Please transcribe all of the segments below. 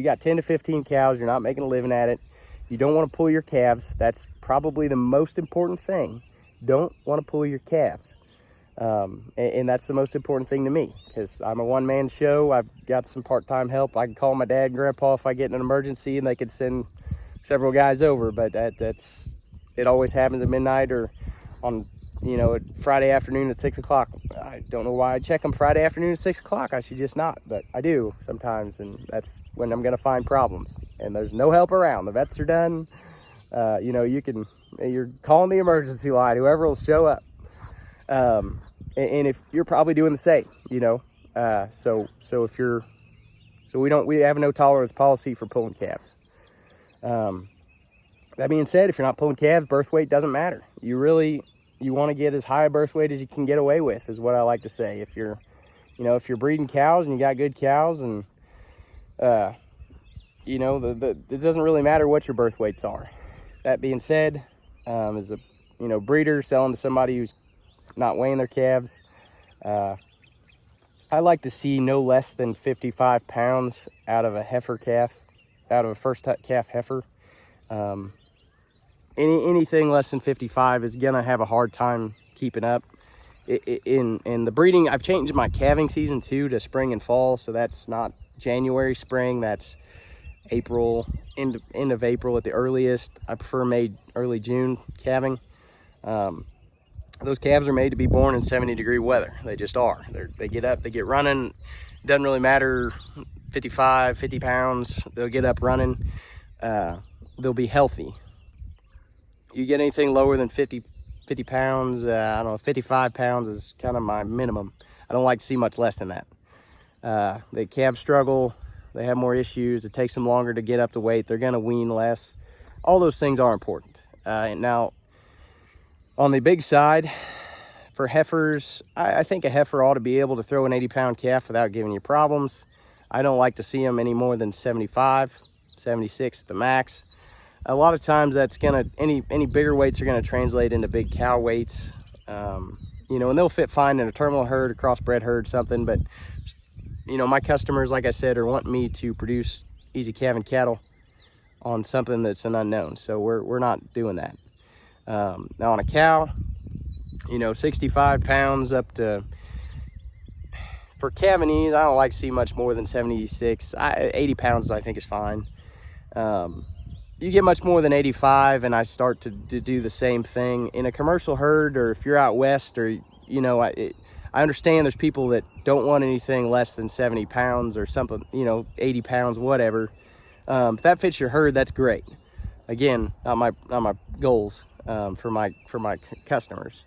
you got 10 to 15 cows, you're not making a living at it, you don't want to pull your calves. That's probably the most important thing. Don't want to pull your calves. And that's the most important thing to me, because I'm a one-man show. I've got some part-time help. I can call my dad and grandpa if I get in an emergency, and they could send several guys over, but it always happens at midnight or on, you know, Friday afternoon at 6 o'clock. I don't know why I check them Friday afternoon at 6 o'clock. I should just not, but I do sometimes, and that's when I'm going to find problems. And there's no help around. The vets are done. You know, you're calling the emergency line, whoever will show up. And if you're probably doing the same, you know, so we have a no tolerance policy for pulling calves. That being said, if you're not pulling calves, birth weight doesn't matter. You want to get as high a birth weight as you can get away with, is what I like to say. If you're breeding cows and you got good cows, and you know, it doesn't really matter what your birth weights are. That being said, as a breeder selling to somebody who's not weighing their calves, I like to see no less than 55 pounds out of a heifer calf, out of a first calf heifer. Anything less than 55 is gonna have a hard time keeping up. In the breeding, I've changed my calving season too to spring and fall, so that's not January, spring, that's April, end of April at the earliest. I prefer May, early June calving. Those calves are made to be born in 70-degree weather. They just are. They get up, they get running. Doesn't really matter, 55, 50 pounds, they'll get up running. They'll be healthy. You get anything lower than 50 pounds, I don't know, 55 pounds is kind of my minimum. I don't like to see much less than that. The calves struggle, they have more issues, it takes them longer to get up to weight, they're gonna wean less. All those things are important. And now, on the big side, for heifers, I think a heifer ought to be able to throw an 80-pound calf without giving you problems. I don't like to see them any more than 75, 76 at the max. A lot of times that's any bigger weights are gonna translate into big cow weights. You know, and they'll fit fine in a terminal herd, a crossbred herd, something, but you know, my customers, like I said, are wanting me to produce easy calving cattle on something that's an unknown. So we're not doing that. Now on a cow, you know, 65 pounds up to, for calving ease, I don't like to see much more than 76. 80 pounds I think is fine. You get much more than 85 and I start to do the same thing. In a commercial herd, or if you're out west, or, you know, I understand there's people that don't want anything less than 70 pounds or something, you know, 80 pounds, whatever. If that fits your herd, that's great. Again, not my goals. For my customers.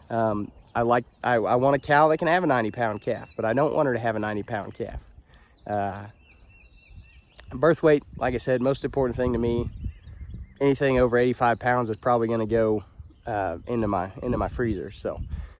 I want a cow that can have a 90-pound calf, but I don't want her to have a 90-pound calf. Birth weight, like I said, most important thing to me. Anything over 85 pounds is probably going to go into my freezer. So